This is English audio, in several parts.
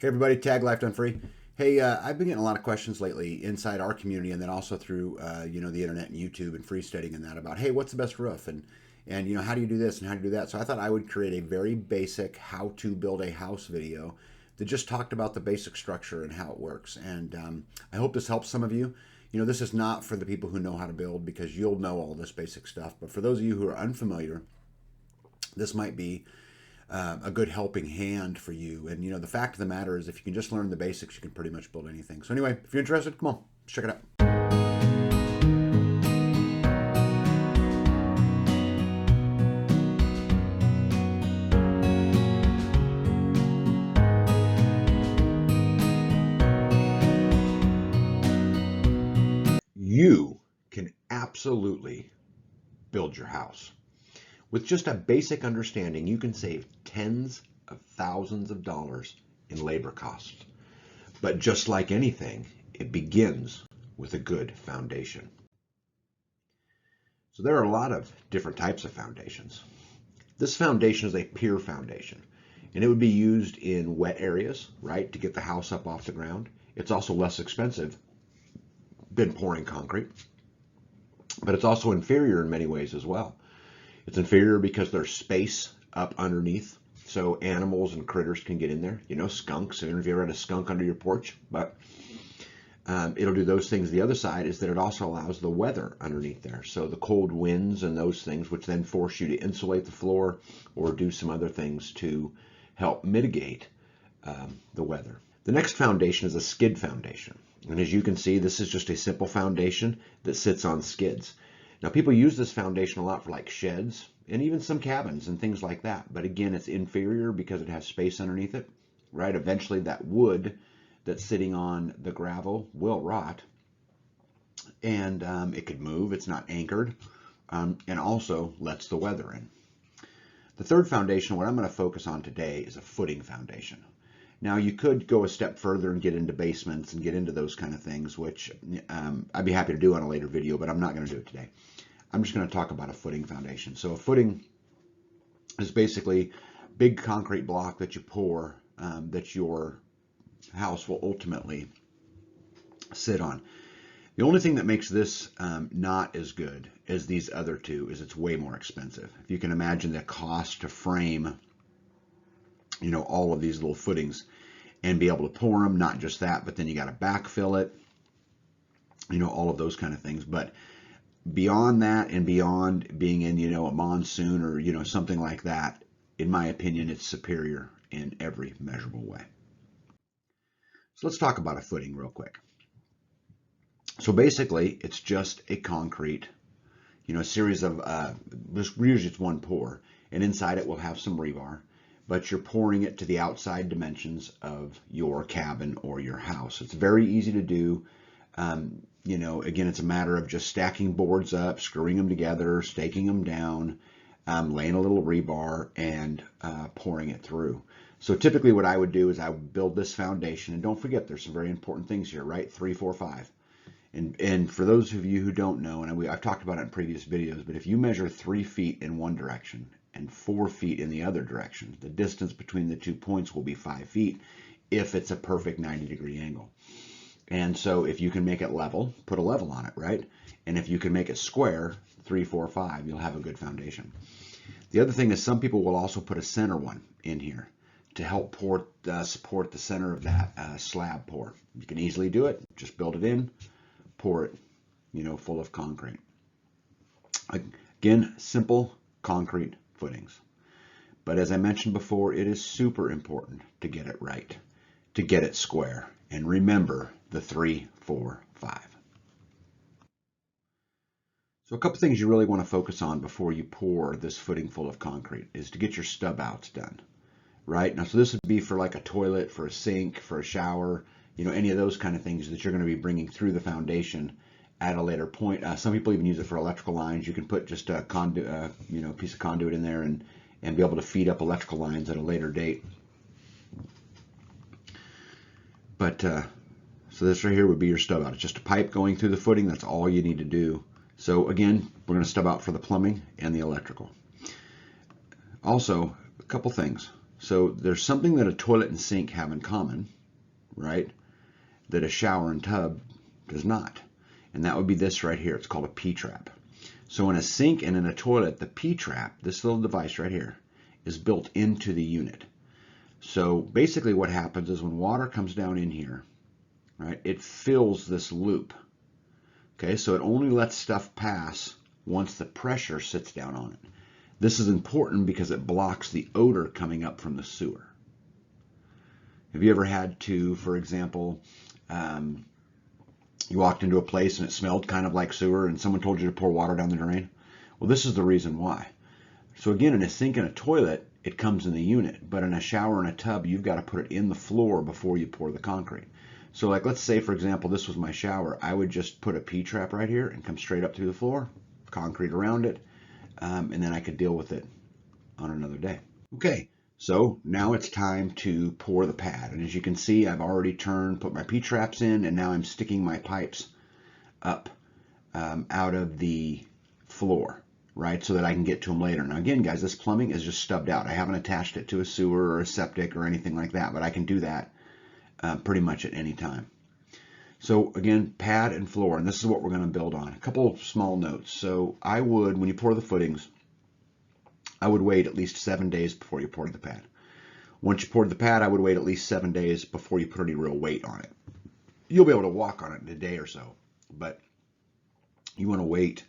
Hey everybody, Tag Life Done Free. Hey, I've been getting a lot of questions lately inside our community, and then also through the internet and YouTube and free studying and that about, hey, what's the best roof, and how do you do this and how do you do that. So I thought I would create a very basic how to build a house video that just talked about the basic structure and how it works. And I hope this helps some of you. This is not for the people who know how to build because you'll know all this basic stuff. But for those of you who are unfamiliar, this might be a good helping hand for you. And the fact of the matter is, if you can just learn the basics, you can pretty much build anything. So anyway, if you're interested, come on, let's check it out. You can absolutely build your house. With just a basic understanding, you can save tens of thousands of dollars in labor costs. But just like anything, it begins with a good foundation. So there are a lot of different types of foundations. This foundation is a pier foundation, and it would be used in wet areas, right, to get the house up off the ground. It's also less expensive than pouring concrete, but it's also inferior in many ways as well. It's inferior because there's space up underneath, so animals and critters can get in there. Skunks. I don't know if you ever had a skunk under your porch, but it'll do those things. The other side is that it also allows the weather underneath there. So the cold winds and those things, which then force you to insulate the floor or do some other things to help mitigate the weather. The next foundation is a skid foundation. And as you can see, this is just a simple foundation that sits on skids. Now, people use this foundation a lot for like sheds and even some cabins and things like that. But again, it's inferior because it has space underneath it, right? Eventually that wood that's sitting on the gravel will rot, and it could move. It's not anchored, and also lets the weather in. The third foundation, what I'm going to focus on today, is a footing foundation. Now, you could go a step further and get into basements and get into those kind of things, which I'd be happy to do on a later video, but I'm not going to do it today. I'm just going to talk about a footing foundation. So a footing is basically a big concrete block that you pour that your house will ultimately sit on. The only thing that makes this not as good as these other two is it's way more expensive. If you can imagine the cost to frame all of these little footings and be able to pour them, not just that, but then you got to backfill it, all of those kind of things. But beyond that and beyond being in, a monsoon or, something like that, in my opinion, it's superior in every measurable way. So let's talk about a footing real quick. So basically, it's just a concrete, a series of, usually it's one pour, and inside it will have some rebar, but you're pouring it to the outside dimensions of your cabin or your house. It's very easy to do. Again, it's a matter of just stacking boards up, screwing them together, staking them down, laying a little rebar, and pouring it through. So typically what I would do is I would build this foundation, and don't forget there's some very important things here, right? 3, 4, 5. And for those of you who don't know, and I've talked about it in previous videos, but if you measure 3 feet in one direction and 4 feet in the other direction, the distance between the 2 points will be 5 feet if it's a perfect 90-degree angle. And so if you can make it level, put a level on it, right? And if you can make it square, 3, 4, 5, you'll have a good foundation. The other thing is some people will also put a center one in here to help support the center of that slab pour. You can easily do it. Just build it in, pour it, full of concrete. Again, simple concrete footings. But as I mentioned before, it is super important to get it right, to get it square. And remember the 3, 4, 5. So a couple things you really want to focus on before you pour this footing full of concrete is to get your stub outs done, right? Now, so this would be for like a toilet, for a sink, for a shower, any of those kind of things that you're going to be bringing through the foundation at a later point. Some people even use it for electrical lines. You can put just a conduit, piece of conduit in there and be able to feed up electrical lines at a later date. But so this right here would be your stub out. It's just a pipe going through the footing. That's all you need to do. So again, we're going to stub out for the plumbing and the electrical. Also, a couple things. So there's something that a toilet and sink have in common, right, that a shower and tub does not. And that would be this right here. It's called a P-trap. So in a sink and in a toilet, the P-trap, this little device right here, is built into the unit. So basically what happens is when water comes down in here, right, it fills this loop. Okay, so it only lets stuff pass once the pressure sits down on it. This is important because it blocks the odor coming up from the sewer. Have you ever had to, for example, you walked into a place and it smelled kind of like sewer and someone told you to pour water down the drain? Well, this is the reason why. So again, in a sink and a toilet, it comes in the unit, but in a shower and a tub, you've got to put it in the floor before you pour the concrete. So like, let's say, for example, this was my shower. I would just put a P-trap right here and come straight up through the floor, concrete around it, and then I could deal with it on another day. Okay, so now it's time to pour the pad. And as you can see, I've already put my P-traps in, and now I'm sticking my pipes up out of the floor, right, so that I can get to them later. Now again, guys, this plumbing is just stubbed out. I haven't attached it to a sewer or a septic or anything like that, but I can do that pretty much at any time. So again, pad and floor, and this is what we're going to build on. A couple small notes. So I would, when you pour the footings, I would wait at least 7 days before you poured the pad. Once you poured the pad, I would wait at least 7 days before you put any real weight on it. You'll be able to walk on it in a day or so, but you want to wait.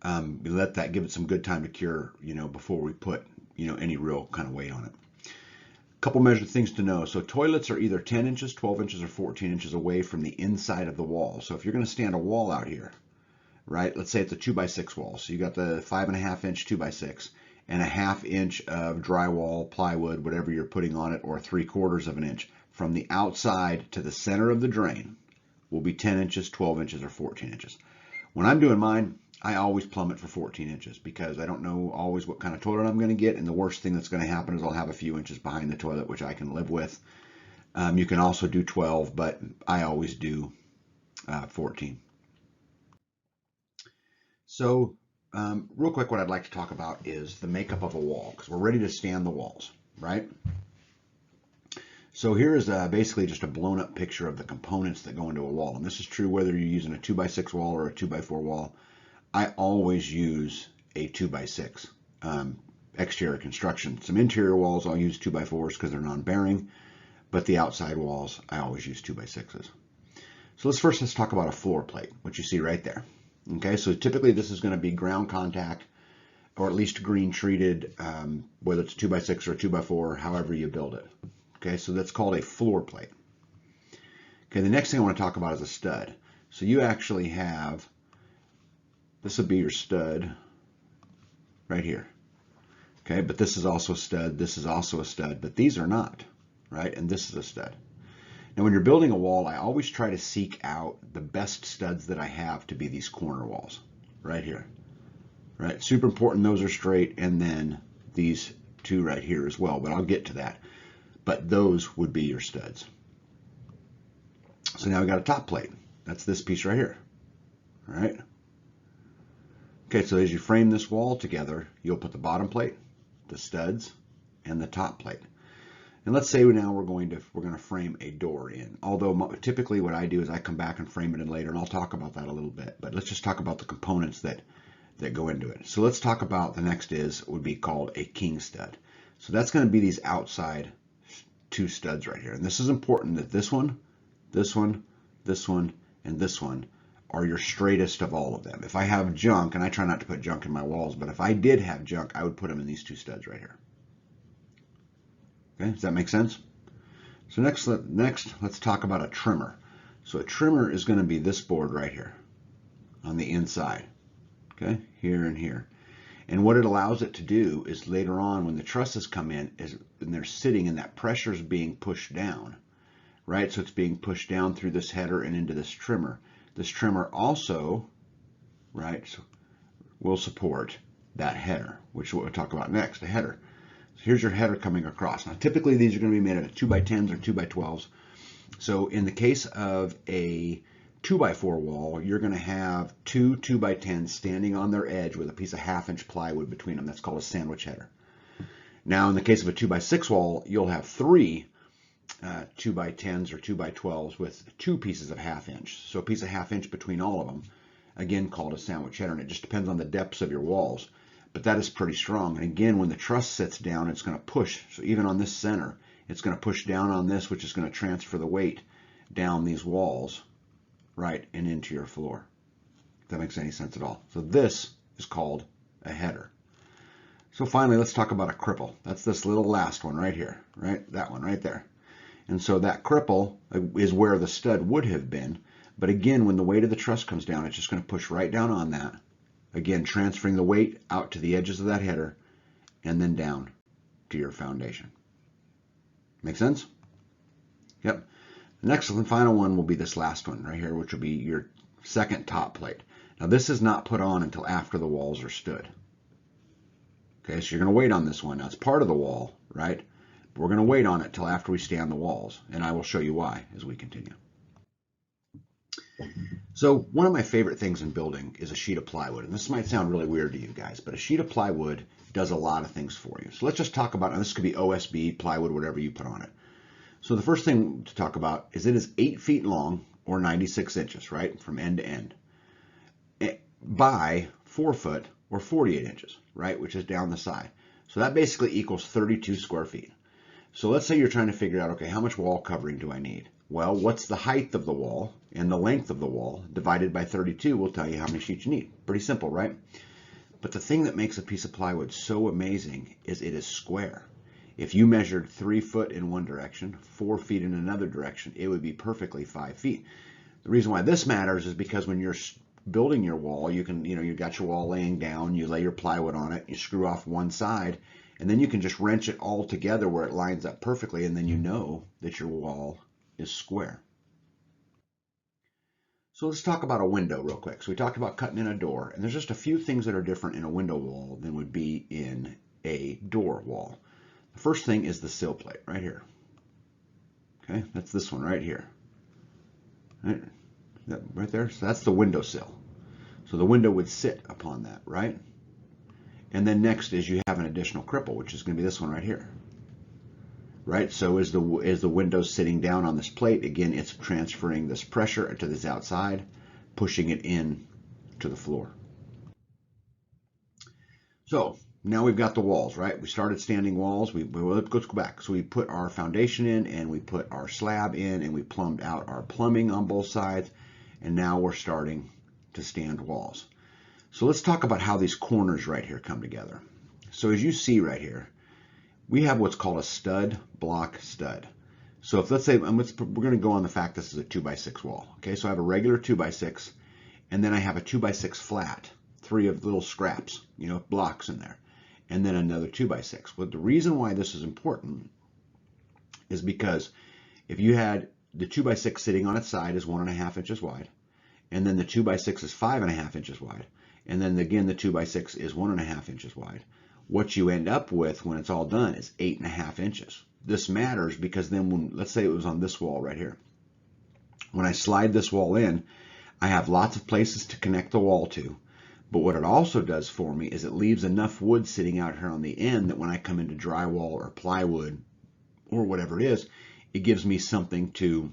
Let that give it some good time to cure, before we put, any real kind of weight on it. Couple measured things to know. So toilets are either 10 inches, 12 inches, or 14 inches away from the inside of the wall. So if you're going to stand a wall out here, right, let's say it's a 2x6 wall. So you got the 5.5 inch 2x6 and a 1/2 inch of drywall, plywood, whatever you're putting on it, or 3/4 of an inch. From the outside to the center of the drain will be 10 inches, 12 inches, or 14 inches. When I'm doing mine, I always plumb it for 14 inches because I don't know always what kind of toilet I'm going to get, and the worst thing that's going to happen is I'll have a few inches behind the toilet, which I can live with. You can also do 12, but I always do 14. So real quick, what I'd like to talk about is the makeup of a wall, because we're ready to stand the walls, right? So here is basically just a blown up picture of the components that go into a wall. And this is true whether you're using a 2x6 wall or a 2x4 wall. I always use a 2x6 exterior construction. Some interior walls I'll use 2x4s because they're non-bearing, but the outside walls I always use 2x6s. So let's talk about a floor plate, which you see right there. Okay, so typically this is going to be ground contact, or at least green treated, whether it's 2x6 or 2x4, however you build it. Okay, so that's called a floor plate. Okay, the next thing I want to talk about is a stud. So you actually have, this would be your stud right here. Okay, but this is also a stud, this is also a stud, but these are not, right? And this is a stud. Now when you're building a wall, I always try to seek out the best studs that I have to be these corner walls, right here. Right, super important those are straight, and then these two right here as well, but I'll get to that. But those would be your studs. So now we got a top plate. That's this piece right here. All right. Okay, so as you frame this wall together, you'll put the bottom plate, the studs, and the top plate. And let's say now we're going to frame a door in. Although typically what I do is I come back and frame it in later, and I'll talk about that a little bit. But let's just talk about the components that go into it. So let's talk about the next would be called a king stud. So that's going to be these outside two studs right here. And this is important that this one, this one, this one, and this one are your straightest of all of them. If I have junk, and I try not to put junk in my walls, but if I did have junk, I would put them in these two studs right here. Okay, does that make sense? So next let's talk about a trimmer. So a trimmer is going to be this board right here on the inside. Okay, here and here. And what it allows it to do is later on when the trusses come in, and they're sitting and that pressure is being pushed down, right? So it's being pushed down through this header and into this trimmer. This trimmer also, right, will support that header, which we'll talk about next, the header. So here's your header coming across. Now typically these are going to be made out of 2x10s or 2x12s. So in the case of a 2x4 wall, you're going to have two 2x10s standing on their edge with a piece of 1/2 inch plywood between them. That's called a sandwich header. Now, in the case of a 2x6 wall, you'll have three 2x10s or 2x12s with two pieces of 1/2 inch. So a piece of 1/2 inch between all of them, again called a sandwich header, and it just depends on the depths of your walls. But that is pretty strong. And again, when the truss sits down, it's going to push. So even on this center, it's going to push down on this, which is going to transfer the weight down these walls, right, and into your floor. If that makes any sense at all. So this is called a header. So finally, let's talk about a cripple. That's this little last one right here, right? That one right there. And so that cripple is where the stud would have been. But again, when the weight of the truss comes down, it's just going to push right down on that. Again, transferring the weight out to the edges of that header and then down to your foundation. Make sense? Yep. The next and final one will be this last one right here, which will be your second top plate. Now this is not put on until after the walls are stood. Okay, so you're going to wait on this one. Now it's part of the wall, right? But we're going to wait on it till after we stand the walls, and I will show you why as we continue. So one of my favorite things in building is a sheet of plywood, and this might sound really weird to you guys, but a sheet of plywood does a lot of things for you. So let's just talk about, and this could be OSB, plywood, whatever you put on it. So the first thing to talk about is it is 8 feet long or 96 inches, right, from end to end, by 4 foot or 48 inches, right, which is down the side. So that basically equals 32 square feet. So let's say you're trying to figure out, okay, how much wall covering do I need? Well, what's the height of the wall and the length of the wall divided by 32 will tell you how many sheets you need. Pretty simple, right? But the thing that makes a piece of plywood so amazing is it is square. If you measured 3 foot in one direction, 4 feet in another direction, it would be perfectly 5 feet. The reason why this matters is because when you're building your wall, you can, you got your wall laying down, you lay your plywood on it, you screw off one side, and then you can just wrench it all together where it lines up perfectly, and then you know that your wall is square. So let's talk about a window real quick. So we talked about cutting in a door, and there's just a few things that are different in a window wall than would be in a door wall. The first thing is the sill plate right here. Okay, that's this one right here. Right there, so that's the window sill. So the window would sit upon that, right? And then next is you have an additional cripple, which is going to be this one right here. Right, so as the window sitting down on this plate, again, it's transferring this pressure to this outside, pushing it in to the floor. So now we've got the walls, right? We started standing walls. Let's go back. So we put our foundation in, and we put our slab in, and we plumbed out our plumbing on both sides, and now we're starting to stand walls. So let's talk about how these corners right here come together. So as you see right here, we have what's called a stud block stud. So if let's say, we're going to go on the fact this is a 2x6 wall. Okay, so I have a regular 2x6, and then I have a 2x6 flat, 3 of little scraps, blocks in there, and then another 2x6. But the reason why this is important is because if you had the 2x6 sitting on its side is 1.5 inches wide, and then the 2x6 is 5.5 inches wide, and then again the 2x6 is 1.5 inches wide. What you end up with when it's all done is 8.5 inches. This matters because then when, let's say it was on this wall right here. When I slide this wall in, I have lots of places to connect the wall to. But what it also does for me is it leaves enough wood sitting out here on the end that when I come into drywall or plywood or whatever it is, it gives me something to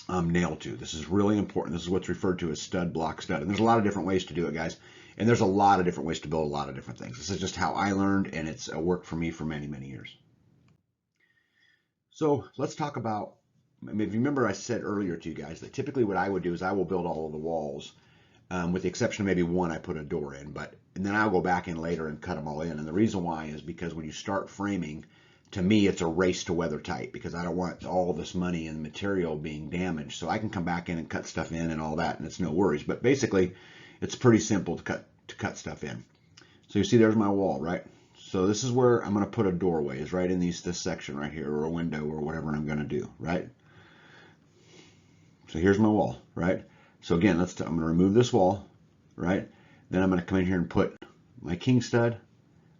nail to. This is really important. This is what's referred to as stud block stud. And there's a lot of different ways to do it, guys. And there's a lot of different ways to build a lot of different things. This is just how I learned, and it's worked for me for many, many years. So let's talk about, if you remember I said earlier to you guys that typically what I would do is I will build all of the walls, with the exception of maybe one I put a door in, and then I'll go back in later and cut them all in. And the reason why is because when you start framing, to me, it's a race to weather tight because I don't want all this money and material being damaged. So I can come back in and cut stuff in and all that, and it's no worries. But basically, it's pretty simple to cut stuff in. So you see there's my wall, right? So this is where I'm going to put a doorway, is right in this section right here, or a window, or whatever I'm going to do, right? So here's my wall, right? So again, I'm going to remove this wall, right? Then I'm going to come in here and put my king stud,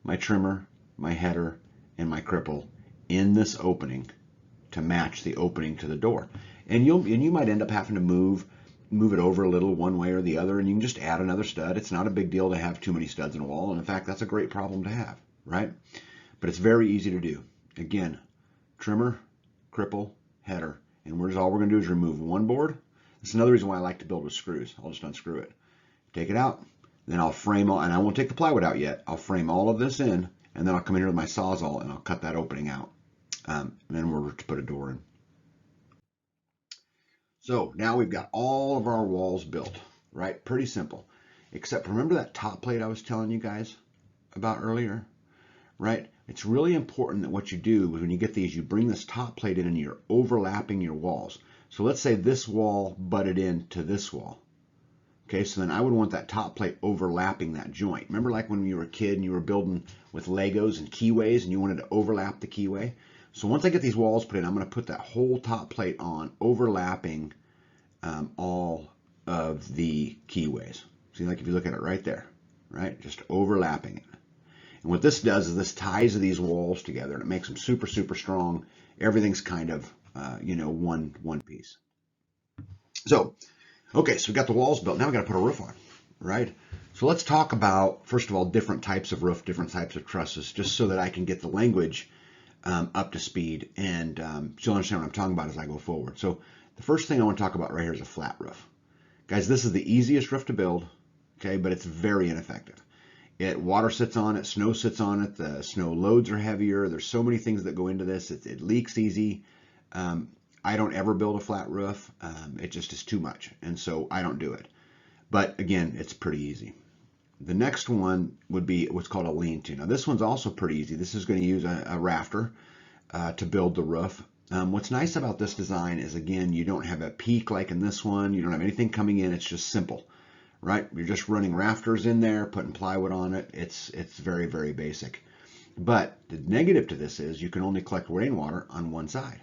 my trimmer, my header, and my cripple in this opening to match the opening to the door. And you might end up having to move it over a little one way or the other, and you can just add another stud. It's not a big deal to have too many studs in a wall, and in fact, that's a great problem to have, right? but it's very easy to do. Again, trimmer, cripple, header, and all we're going to do is remove one board. That's another reason why I like to build with screws. I'll just unscrew it, take it out, then I'll frame all, and I won't take the plywood out yet. I'll frame all of this in, and then I'll come in here with my Sawzall and I'll cut that opening out. And then we're to put a door in. So now we've got all of our walls built, right? Pretty simple. Except remember that top plate I was telling you guys about earlier, right? It's really important that what you do is when you get these, you bring this top plate in and you're overlapping your walls. So let's say this wall butted into this wall. Okay, so then I would want that top plate overlapping that joint. Remember like when you were a kid and you were building with Legos and keyways and you wanted to overlap the keyway? So once I get these walls put in, I'm going to put that whole top plate on, overlapping all of the keyways. See, like if you look at it right there, right? Just overlapping it. And what this does is this ties these walls together and it makes them super, super strong. Everything's kind of, one piece. So, okay, so we got the walls built. Now we got to put a roof on, right? So let's talk about, first of all, different types of roof, different types of trusses, just so that I can get the language up to speed and you'll understand what I'm talking about as I go forward. So the first thing I want to talk about right here is a flat roof. Guys, this is the easiest roof to build, okay, but it's very ineffective. Water sits on it, snow sits on it, the snow loads are heavier. There's so many things that go into this. It leaks easy. I don't ever build a flat roof. It just is too much, and so I don't do it. But again, it's pretty easy. The next one would be what's called a lean-to. Now this one's also pretty easy. This is going to use a rafter to build the roof. What's nice about this design is, again, you don't have a peak like in this one. You don't have anything coming in. It's just simple, right? You're just running rafters in there, putting plywood on it. It's very, very basic. But the negative to this is you can only collect rainwater on one side,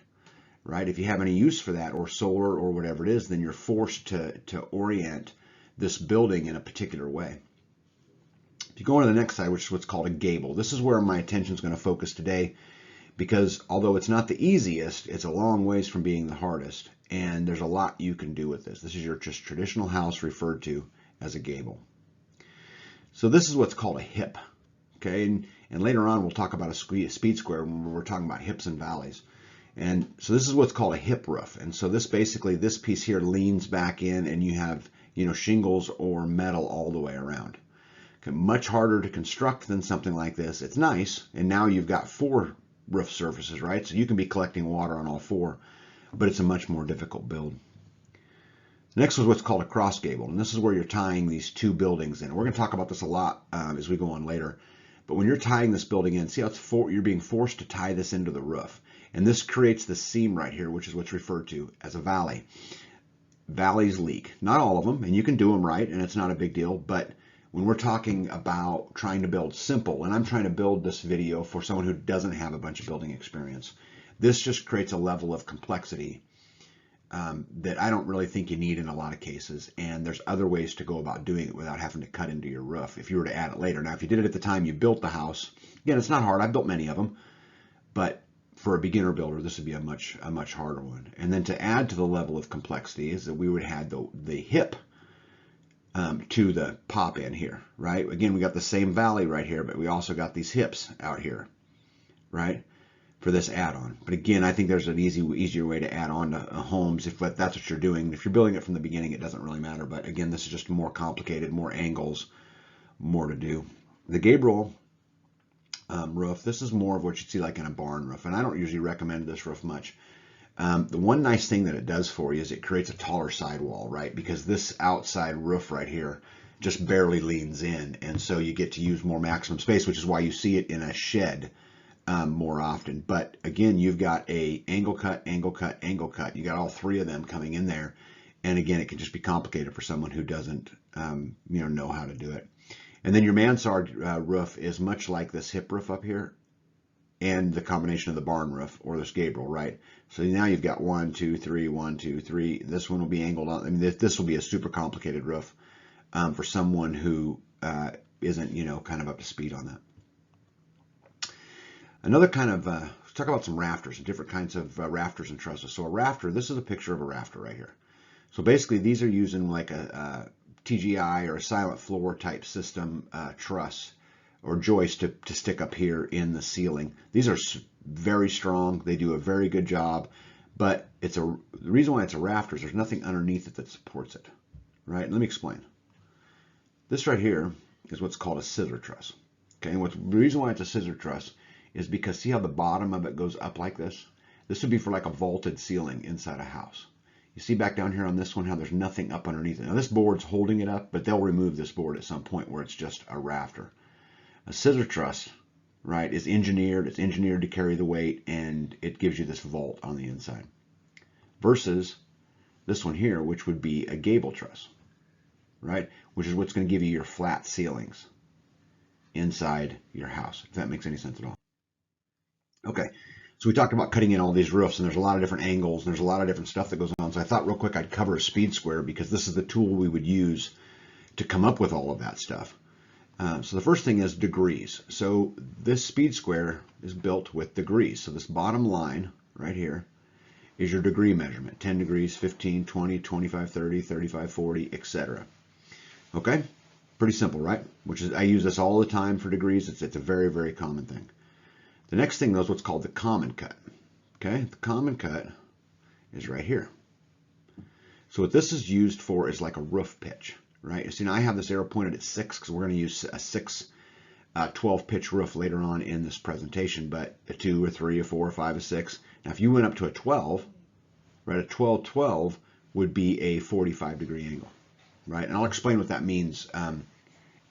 right? If you have any use for that, or solar or whatever it is, then you're forced to orient this building in a particular way. If you go on to the next side, which is what's called a gable, this is where my attention is going to focus today, because although it's not the easiest, it's a long ways from being the hardest, and there's a lot you can do with this. This is your just traditional house referred to as a gable. So this is what's called a hip, okay? And later on we'll talk about a speed square when we're talking about hips and valleys. And so this is what's called a hip roof. And so this basically, this piece here leans back in and you have, shingles or metal all the way around. Okay, much harder to construct than something like this. It's nice, and now you've got 4 roof surfaces, right? So you can be collecting water on all 4, but it's a much more difficult build. Next is what's called a cross gable, and this is where you're tying these 2 buildings in. We're going to talk about this a lot as we go on later, but when you're tying this building in, see how you're being forced to tie this into the roof, and this creates the seam right here, which is what's referred to as a valley. Valleys leak, not all of them, and you can do them right, and it's not a big deal, but when we're talking about trying to build simple, and I'm trying to build this video for someone who doesn't have a bunch of building experience, this just creates a level of complexity that I don't really think you need in a lot of cases, and there's other ways to go about doing it without having to cut into your roof if you were to add it later. Now, if you did it at the time you built the house, again, it's not hard. I've built many of them, but for a beginner builder, this would be a much harder one. And then to add to the level of complexity is that we would add the hip to the pop in here, right? Again, we got the same valley right here, but we also got these hips out here, right, for this add-on. But again, I think there's an easier way to add on to homes if that's what you're doing. If you're building it from the beginning, it doesn't really matter. But again, this is just more complicated, more angles, more to do. The gable roof, this is more of what you'd see like in a barn roof, and I don't usually recommend this roof much. The one nice thing that it does for you is it creates a taller sidewall, right? Because this outside roof right here just barely leans in, and so you get to use more maximum space, which is why you see it in a shed more often. But again, you've got a angle cut, angle cut, angle cut. You got all 3 of them coming in there, and again, it can just be complicated for someone who doesn't know how to do it. And then your mansard roof is much like this hip roof up here and the combination of the barn roof or this gable, right? So now you've got 1, 2, 3, 1, 2, 3. This one will be angled on. I mean, this will be a super complicated roof for someone who isn't, kind of up to speed on that. Another kind of, let's talk about some rafters and different kinds of rafters and trusses. So a rafter, this is a picture of a rafter right here. So basically these are using like a TGI or a silent floor type system truss or joist to stick up here in the ceiling. These are very strong. They do a very good job, but the reason why it's a rafter is there's nothing underneath it that supports it, right? Let me explain. This right here is what's called a scissor truss. Okay, and the reason why it's a scissor truss is because see how the bottom of it goes up like this? This would be for like a vaulted ceiling inside a house. You see back down here on this one how there's nothing up underneath it. Now this board's holding it up, but they'll remove this board at some point where it's just a rafter. A scissor truss, right, is engineered. It's engineered to carry the weight, and it gives you this vault on the inside. Versus this one here, which would be a gable truss, right, which is what's going to give you your flat ceilings inside your house, if that makes any sense at all. Okay, so we talked about cutting in all these roofs, and there's a lot of different angles, and there's a lot of different stuff that goes on. So I thought real quick I'd cover a speed square because this is the tool we would use to come up with all of that stuff. So the first thing is degrees. So this speed square is built with degrees. So this bottom line right here is your degree measurement. 10 degrees, 15, 20, 25, 30, 35, 40, etc. Okay? Pretty simple, right? Which is, I use this all the time for degrees. It's a very, very common thing. The next thing though is what's called the common cut. Okay? The common cut is right here. So what this is used for is like a roof pitch. Right, so now I have this arrow pointed at 6 because we're going to use a 12 pitch roof later on in this presentation, but a 2 or 3 or 4 or 5 or 6. Now if you went up to a 12, right, a 12 would be a 45 degree angle, right? And I'll explain what that means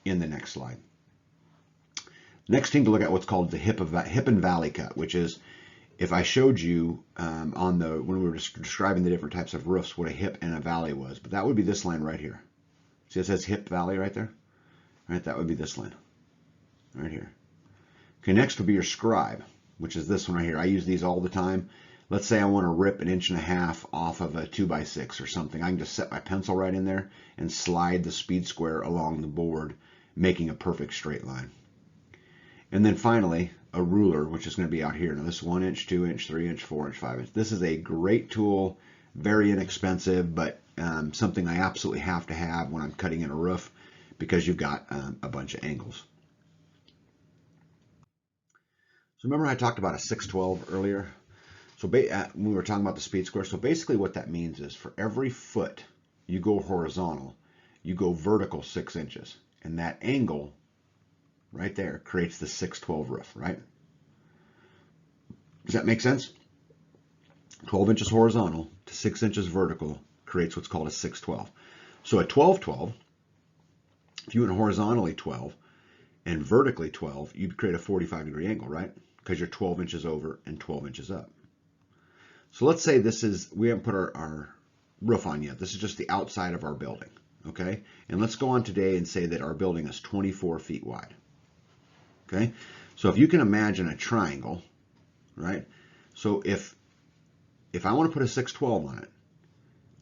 in the next slide. Next thing to look at what's called the hip and valley cut, which is if I showed you when we were describing the different types of roofs what a hip and a valley was, but that would be this line right here. See, it says hip valley right there? Right, that would be this line right here. Okay, next would be your scribe, which is this one right here. I use these all the time. Let's say I want to rip 1.5 inches off of a 2x6 or something. I can just set my pencil right in there and slide the speed square along the board, making a perfect straight line. And then finally, a ruler, which is going to be out here. Now this is 1 inch, 2 inch, 3 inch, 4 inch, 5 inch. This is a great tool, very inexpensive, but something I absolutely have to have when I'm cutting in a roof because you've got a bunch of angles. So remember I talked about a 612 earlier? So when we were talking about the speed square, so basically what that means is for every foot you go horizontal, you go vertical 6 inches. And that angle right there creates the 612 roof, right? Does that make sense? 12 inches horizontal to 6 inches vertical creates what's called a 612. So a 12-12, if you went horizontally 12 and vertically 12, you'd create a 45 degree angle, right? Because you're 12 inches over and 12 inches up. So let's say we haven't put our roof on yet. This is just the outside of our building, okay? And let's go on today and say that our building is 24 feet wide, okay? So if you can imagine a triangle, right? So if I want to put a 612 on it,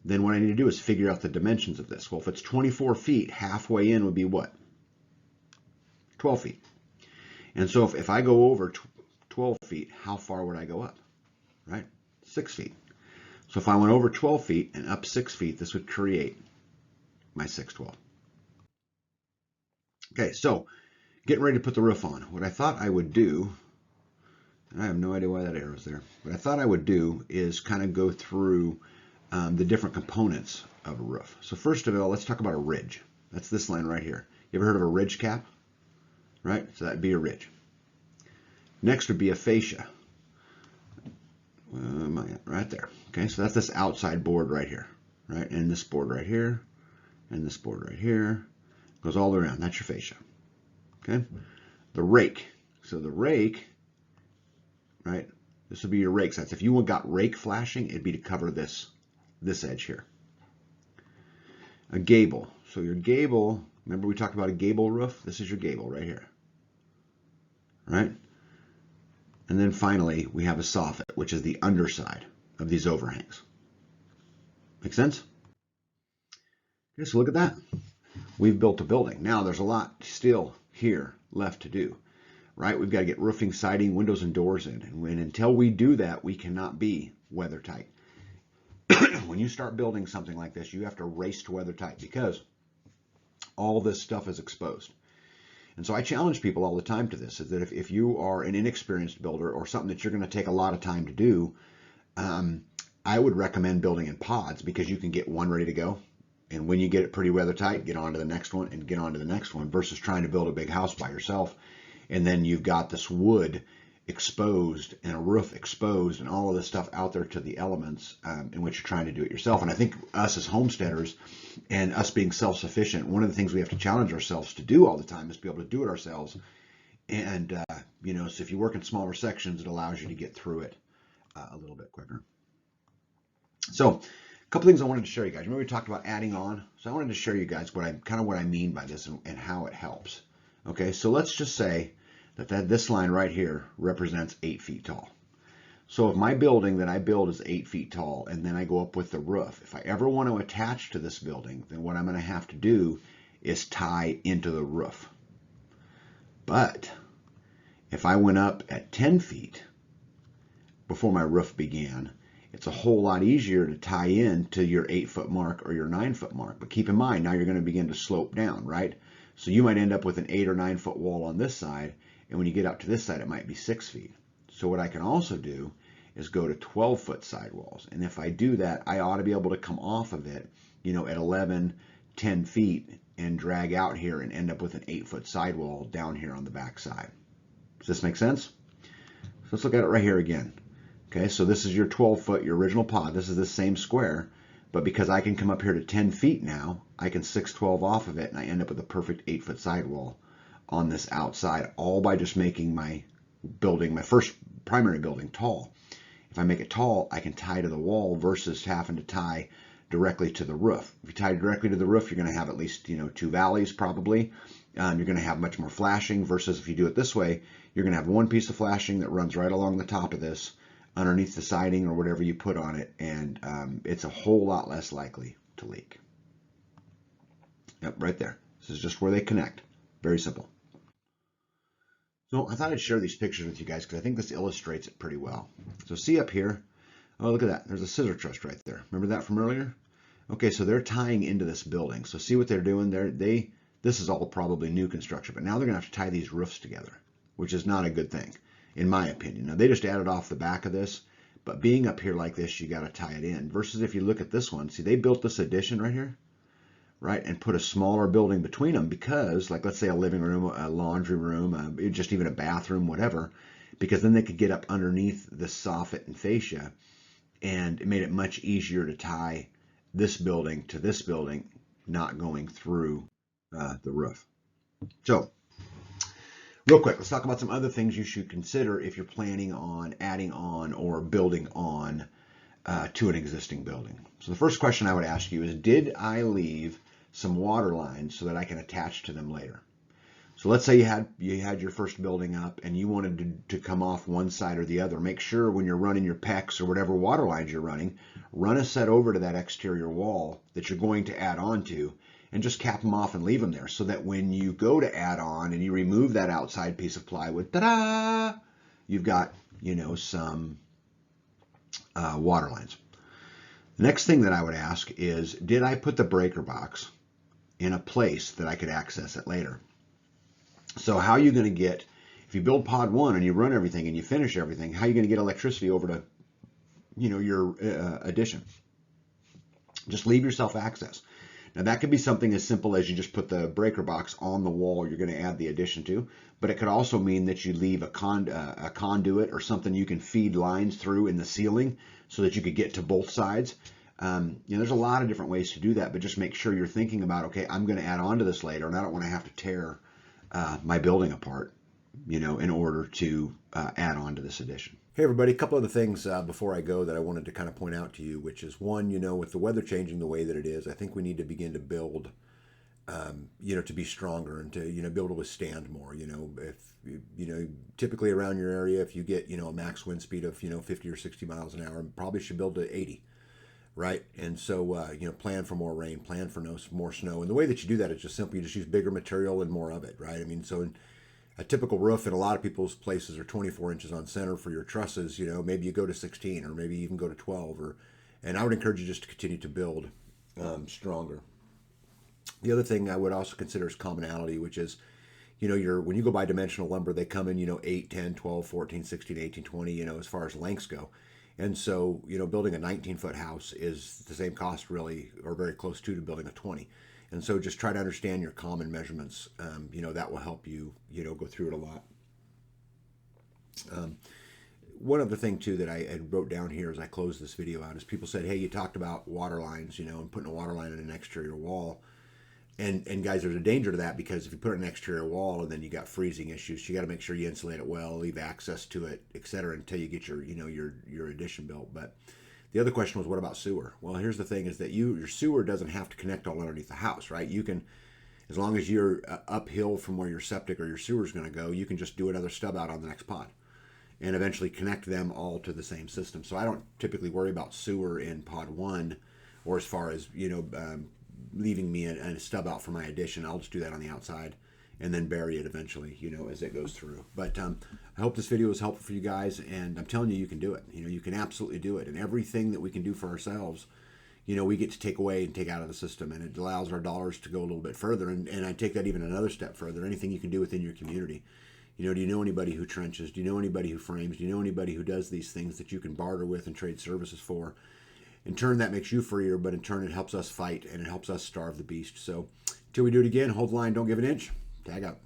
then what I need to do is figure out the dimensions of this. Well, if it's 24 feet, halfway in would be what? 12 feet. And so if I go over 12 feet, how far would I go up? Right? 6 feet. So if I went over 12 feet and up 6 feet, this would create my 612. Okay, so getting ready to put the roof on. What I thought I would do, and I have no idea why that arrow's there, what I thought I would do is kind of go through the different components of a roof. So first of all, let's talk about a ridge. That's this line right here. You ever heard of a ridge cap? Right? So that'd be a ridge. Next would be a fascia. Where am I at? Right there. Okay, so that's this outside board right here. Right? And this board right here. And this board right here. Goes all the way around. That's your fascia. Okay? The rake. So the rake, right? This would be your rake sides. If you got rake flashing, it'd be to cover this edge here. A gable. So your gable, remember we talked about a gable roof? This is your gable right here. Right? And then finally, we have a soffit, which is the underside of these overhangs. Make sense? Okay, so look at that. We've built a building. Now there's a lot still here left to do. Right? We've got to get roofing, siding, windows, and doors in. And until we do that, we cannot be weather tight. When you start building something like this, you have to race to weather tight because all this stuff is exposed. And so I challenge people all the time to this, is that if you are an inexperienced builder or something that you're going to take a lot of time to do, I would recommend building in pods, because you can get one ready to go. And when you get it pretty weather tight, get on to the next one and get on to the next one, versus trying to build a big house by yourself. And then you've got this wood exposed and a roof exposed and all of this stuff out there to the elements, in which you're trying to do it yourself. And I think us as homesteaders and us being self-sufficient, one of the things we have to challenge ourselves to do all the time is be able to do it ourselves. And, so if you work in smaller sections, it allows you to get through it a little bit quicker. So a couple things I wanted to show you guys. Remember we talked about adding on? So I wanted to show you guys what I mean by this and how it helps. Okay, so let's just say that this line right here represents 8 feet tall. So if my building that I build is 8 feet tall, and then I go up with the roof, if I ever want to attach to this building, then what I'm going to have to do is tie into the roof. But if I went up at 10 feet before my roof began, it's a whole lot easier to tie in to your 8-foot mark or your 9-foot mark. But keep in mind, now you're going to begin to slope down, right? So you might end up with an 8 or 9-foot wall on this side, and when you get out to this side, it might be 6 feet. So what I can also do is go to 12-foot sidewalls. And if I do that, I ought to be able to come off of it, at 11, 10 feet and drag out here and end up with an 8-foot sidewall down here on the back side. Does this make sense? So let's look at it right here again. Okay, so this is your 12-foot, your original pod. This is the same square, but because I can come up here to 10 feet now, I can 612 off of it, and I end up with a perfect 8-foot sidewall on this outside, all by just making my building, my first primary building, tall. If I make it tall, I can tie to the wall versus having to tie directly to the roof. If you tie directly to the roof, you're going to have at least 2 valleys probably. You're going to have much more flashing, versus if you do it this way, you're going to have one piece of flashing that runs right along the top of this, underneath the siding or whatever you put on it, and it's a whole lot less likely to leak. Yep, right there. This is just where they connect. Very simple. So I thought I'd share these pictures with you guys because I think this illustrates it pretty well. So see up here, oh, look at that. There's a scissor truss right there. Remember that from earlier? Okay, so they're tying into this building. So see what they're doing there? This is all probably new construction, but now they're going to have to tie these roofs together, which is not a good thing, in my opinion. Now, they just added off the back of this, but being up here like this, you got to tie it in. Versus if you look at this one, see, they built this addition right here, right, and put a smaller building between them because, like, let's say a living room, a laundry room, just even a bathroom, whatever, because then they could get up underneath the soffit and fascia, and it made it much easier to tie this building to this building, not going through the roof. So, real quick, let's talk about some other things you should consider if you're planning on adding on or building on to an existing building. So the first question I would ask you is, did I leave some water lines so that I can attach to them later? So let's say you had your first building up and you wanted to come off one side or the other. Make sure when you're running your PEX or whatever water lines you're running, run a set over to that exterior wall that you're going to add on to, and just cap them off and leave them there, so that when you go to add on and you remove that outside piece of plywood, ta-da, you've got, some water lines. The next thing that I would ask is, did I put the breaker box in a place that I could access it later? So how are you going to get, if you build pod 1 and you run everything and you finish everything, how are you going to get electricity over to, your addition? Just leave yourself access. Now that could be something as simple as you just put the breaker box on the wall you're going to add the addition to, but it could also mean that you leave a conduit or something you can feed lines through in the ceiling so that you could get to both sides. There's a lot of different ways to do that, but just make sure you're thinking about, okay, I'm going to add on to this later, and I don't want to have to tear my building apart, in order to add on to this addition. Hey everybody, a couple other things before I go that I wanted to kind of point out to you, which is one, with the weather changing the way that it is, I think we need to begin to build, to be stronger and to, be able to withstand more. If, typically around your area, if you get, a max wind speed of, 50 or 60 miles an hour, probably should build to 80. Right. And so, plan for more rain, plan for more snow. And the way that you do that is just simply, you just use bigger material and more of it. Right. I mean, so a typical roof in a lot of people's places are 24 inches on center for your trusses. Maybe you go to 16 or maybe even go to 12 and I would encourage you just to continue to build stronger. The other thing I would also consider is commonality, which is, when you go buy dimensional lumber, they come in, 8, 10, 12, 14, 16, 18, 20, as far as lengths go. And so, building a 19-foot house is the same cost really, or very close to building a 20. And so just try to understand your common measurements. That will help you, go through it a lot. One other thing too that I had wrote down here as I closed this video out is people said, hey, you talked about water lines, and putting a water line in an exterior wall. And guys, there's a danger to that, because if you put it in an exterior wall and then you got freezing issues, you got to make sure you insulate it well, leave access to it, etc., until you get your addition built. But the other question was, what about sewer? Well, here's the thing: is that your sewer doesn't have to connect all underneath the house, right? You can, as long as you're uphill from where your septic or your sewer is going to go, you can just do another stub out on the next pod, and eventually connect them all to the same system. So I don't typically worry about sewer in pod 1, or as far as leaving me a stub out for my addition. I'll just do that on the outside and then bury it eventually, as it goes through. But I hope this video was helpful for you guys, and I'm telling you, you can do it. You can absolutely do it. And everything that we can do for ourselves, we get to take away and take out of the system, and it allows our dollars to go a little bit further. And I take that even another step further. Anything you can do within your community. Do you know anybody who trenches? Do you know anybody who frames? Do you know anybody who does these things that you can barter with and trade services for? In turn, that makes you freer, but in turn, it helps us fight, and it helps us starve the beast. So until we do it again, hold the line, don't give an inch. Tag up.